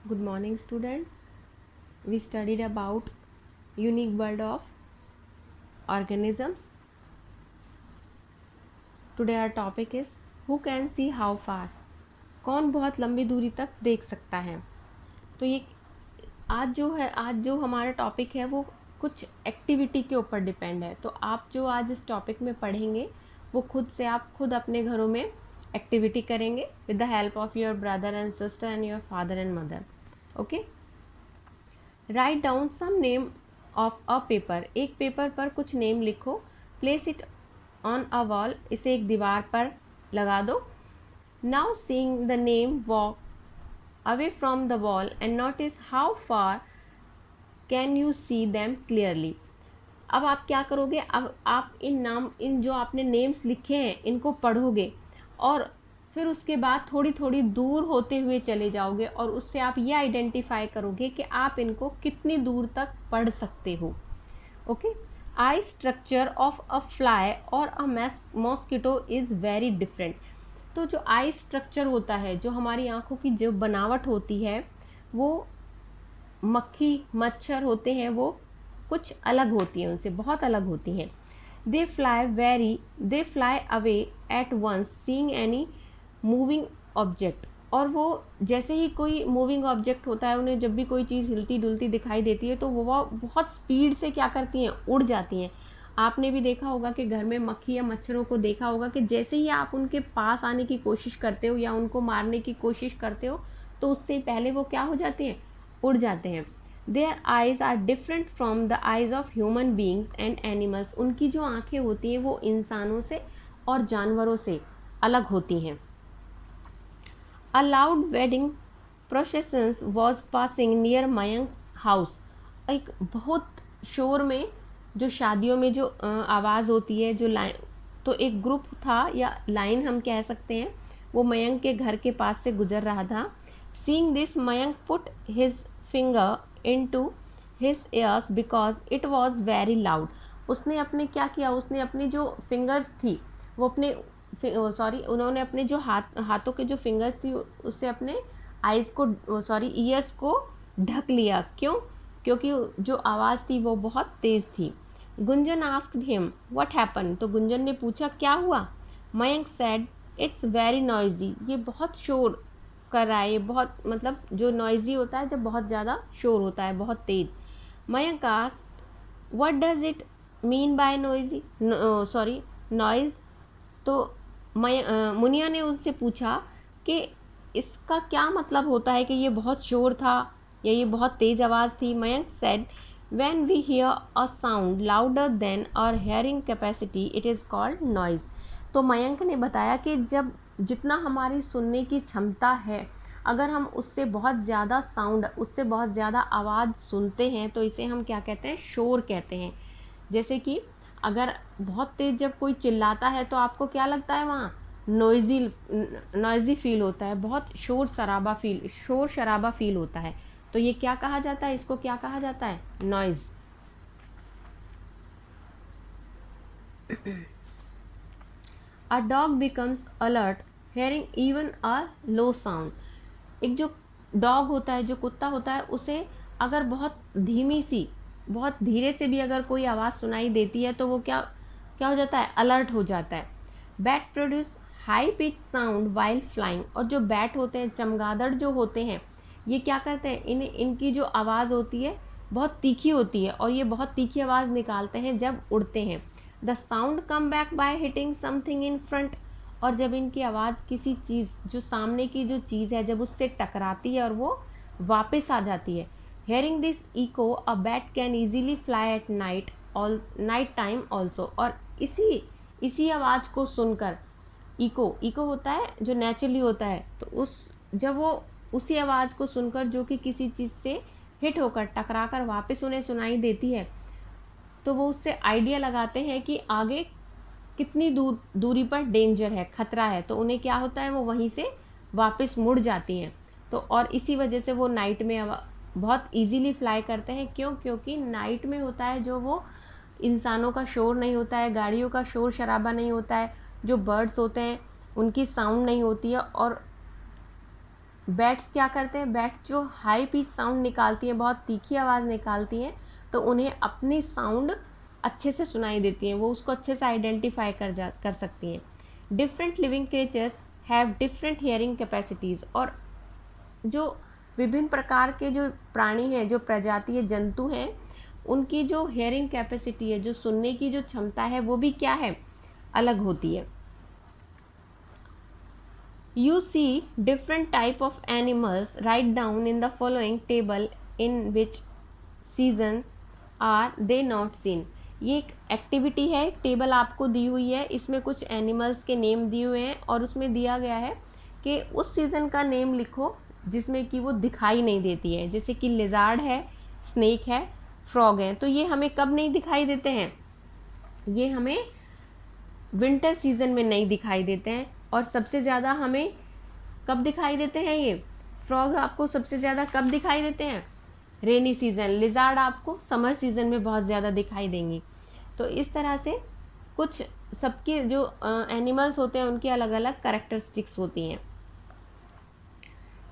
Good morning, student. We studied about unique world of organisms. Today our topic is who can see how far. कौन बहुत लंबी दूरी तक देख सकता है। तो ये आज जो हमारा टॉपिक है वो कुछ एक्टिविटी के ऊपर डिपेंड है। तो आप जो आज इस टॉपिक में पढ़ेंगे वो आप खुद अपने घरों में एक्टिविटी करेंगे with the help of your brother and sister and your father and mother. Okay, write down some name of a paper. एक पेपर पर कुछ नेम लिखो। Place it on a wall. इसे एक दीवार पर लगा दो। Now seeing the name walk away from the wall and notice how far can you see them clearly. अब आप क्या करोगे, अब आप इन जो आपने नेम्स लिखे हैं इनको पढ़ोगे और फिर उसके बाद थोड़ी थोड़ी दूर होते हुए चले जाओगे और उससे आप ये आइडेंटिफाई करोगे कि आप इनको कितनी दूर तक पढ़ सकते हो। Okay, I structure of a fly और a mosquito is very different. तो जो आई स्ट्रक्चर होता है, जो हमारी आंखों की जो बनावट होती है, वो मक्खी मच्छर होते हैं वो कुछ अलग होती हैं, उनसे बहुत अलग होती हैं। They fly away at once seeing any moving object. और वो जैसे ही कोई मूविंग ऑब्जेक्ट होता है, उन्हें जब भी कोई चीज़ हिलती डुलती दिखाई देती है तो वो बहुत स्पीड से क्या करती हैं, उड़ जाती हैं। आपने भी देखा होगा कि घर में मक्खी या मच्छरों को देखा होगा कि जैसे ही आप उनके पास आने की कोशिश करते हो या उनको मारने की कोशिश करते हो तो उससे पहले वो क्या हो जाते हैं, उड़ जाते हैं। Their eyes are different from the eyes of human beings and animals. उनकी जो आंखें होती हैं वो इंसानों से और जानवरों से अलग होती हैं। A loud wedding procession was passing near Mayank house. एक बहुत शोर में, जो शादियों में जो आवाज़ होती है, जो लाइन, तो एक ग्रुप था या लाइन हम कह सकते हैं, वो मयंक के घर के पास से गुजर रहा था। Seeing this Mayank put his finger into his years because it was very loud. उसने अपने क्या किया, उसने अपनी जो फिंगर्स थी वो अपने उन्होंने अपने जो हाथों के जो फिंगर्स थी उससे अपने आईज को ईयर्स को ढक लिया। क्यों? क्योंकि जो आवाज़ थी वो बहुत तेज़ थी। Gunjan asked him what happen. तो गुंजन ने पूछा क्या हुआ। Mayank said it's very noisy. ये बहुत शोर कर रहा है, ये बहुत, मतलब जो नॉइजी होता है जब बहुत ज़्यादा शोर होता है, बहुत तेज़। Mayank asked what does it mean by noisy noise. तो मुनिया ने उनसे पूछा कि इसका क्या मतलब होता है कि ये बहुत शोर था या ये बहुत तेज़ आवाज़ थी। Mayank said when we hear a sound louder than our hearing capacity it is called noise. तो मयंक ने बताया कि जब जितना हमारी सुनने की क्षमता है, अगर हम उससे बहुत ज़्यादा साउंड, उससे बहुत ज़्यादा आवाज़ सुनते हैं तो इसे हम क्या कहते हैं, शोर कहते हैं। जैसे कि अगर बहुत तेज जब कोई चिल्लाता है तो आपको क्या लगता है, वहाँ नॉइजी फील होता है, बहुत शोर शराबा फील होता है। तो ये क्या कहा जाता है, इसको क्या कहा जाता है, noise. A dog becomes alert hearing even a low sound. एक जो डॉग होता है, जो कुत्ता होता है, उसे अगर बहुत धीमी सी, बहुत धीरे से भी अगर कोई आवाज़ सुनाई देती है तो वो क्या क्या हो जाता है, अलर्ट हो जाता है। Bat produce high pitch sound while flying. और जो बैट होते हैं, चमगादड़ जो होते हैं, ये क्या करते हैं, इनकी जो आवाज़ होती है बहुत तीखी होती है और ये बहुत तीखी आवाज़ निकालते हैं जब उड़ते हैं। The sound come back by hitting something in front. और जब इनकी आवाज़ किसी चीज़, जो सामने की जो चीज़ है, जब उससे टकराती है और वो वापस आ जाती है। Hearing this echo a bat can easily fly at night time also. और इसी आवाज़ को सुनकर, इको होता है जो नेचुरली होता है, तो जब वो उसी आवाज़ को सुनकर जो कि किसी चीज़ से हिट होकर टकरा कर वापस उन्हें सुनाई देती है, तो वो उससे आइडिया लगाते हैं कि आगे कितनी दूरी पर डेंजर है, खतरा है। तो उन्हें क्या होता है, वो वहीं से वापस मुड़ जाती हैं। तो और इसी वजह से वो नाइट में बहुत इजीली फ्लाई करते हैं। क्यों? क्योंकि नाइट में होता है जो वो इंसानों का शोर नहीं होता है, गाड़ियों का शोर शराबा नहीं होता है, जो बर्ड्स होते हैं उनकी साउंड नहीं होती है, और बैट्स क्या करते हैं, बैट्स जो हाई पिच साउंड निकालती हैं, बहुत तीखी आवाज़ निकालती हैं, तो उन्हें अपनी साउंड अच्छे से सुनाई देती हैं, वो उसको अच्छे से आइडेंटिफाई कर सकती हैं। Different living creatures have different hearing capacities, और जो विभिन्न प्रकार के जो प्राणी हैं, जो प्रजातीय जंतु हैं, उनकी जो हियरिंग कैपेसिटी है, जो सुनने की जो क्षमता है, वो भी क्या है, अलग होती है। You see different type of animals. Write down in the following table in which season are they not seen. ये एक एक्टिविटी है, एक टेबल आपको दी हुई है, इसमें कुछ एनिमल्स के नेम दिए हुए हैं और उसमें दिया गया है कि उस सीज़न का नेम लिखो जिसमें कि वो दिखाई नहीं देती है। जैसे कि लिजार्ड है, स्नेक है, फ्रॉग है। तो ये हमें कब नहीं दिखाई देते हैं, ये हमें विंटर सीजन में नहीं दिखाई देते हैं। और सबसे ज़्यादा हमें कब दिखाई देते हैं, ये फ्रॉग आपको सबसे ज़्यादा कब दिखाई देते हैं, रेनी सीजन। लिजार्ड आपको समर सीजन में बहुत ज़्यादा दिखाई देंगी। तो इस तरह से कुछ सबके जो एनिमल्स होते हैं उनकी अलग अलग कैरेक्टरिस्टिक्स होती हैं।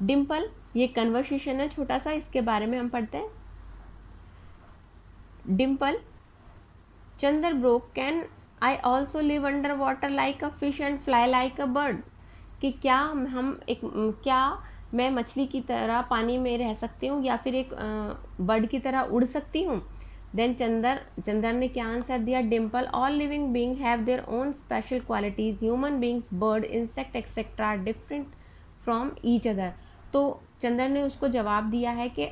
डिम्पल, ये कन्वर्सेशन है छोटा सा, इसके बारे में हम पढ़ते हैं। Dimple, Chander bro, can I also live under water like a fish and fly like a bird, कि क्या क्या मैं मछली की तरह पानी में रह सकती हूँ या फिर एक बर्ड की तरह उड़ सकती हूँ। देन चंदर ने क्या आंसर दिया, Dimple, all living being have their own special qualities, human beings, bird, insect etcetera are different from each other. तो चंदर ने उसको जवाब दिया है कि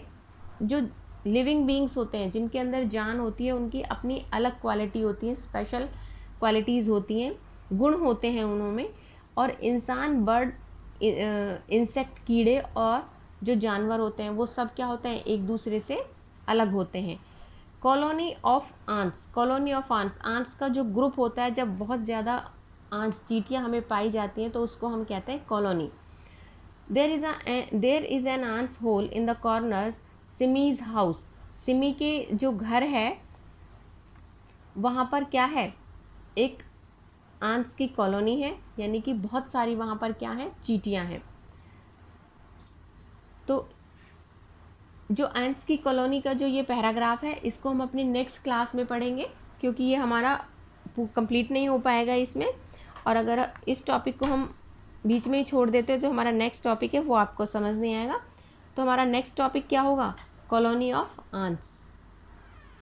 जो लिविंग बींग्स होते हैं, जिनके अंदर जान होती है, उनकी अपनी अलग क्वालिटी होती है, स्पेशल क्वालिटीज़ होती हैं, गुण होते हैं उनमें। और इंसान, बर्ड, इंसेक्ट, कीड़े और जो जानवर होते हैं वो सब क्या होते हैं, एक दूसरे से अलग होते हैं। Colony of ants, colony of ants, ants का जो ग्रुप होता है, जब बहुत ज़्यादा आंट्स, चींटियाँ हमें पाई जाती हैं तो उसको हम कहते हैं colony. There is an ants hole in the corner Simi's house, Simi के जो घर है वहाँ पर क्या है, एक आंट्स की कॉलोनी है, यानी कि बहुत सारी वहाँ पर क्या है, चींटियाँ हैं। तो जो एंट्स की कॉलोनी का जो ये पैराग्राफ है, इसको हम अपनी नेक्स्ट क्लास में पढ़ेंगे, क्योंकि ये हमारा कंप्लीट नहीं हो पाएगा इसमें। और अगर इस टॉपिक को हम बीच में ही छोड़ देते हैं तो हमारा नेक्स्ट टॉपिक है वो आपको समझ नहीं आएगा। तो हमारा नेक्स्ट टॉपिक क्या होगा, कॉलोनी ऑफ आंट्स।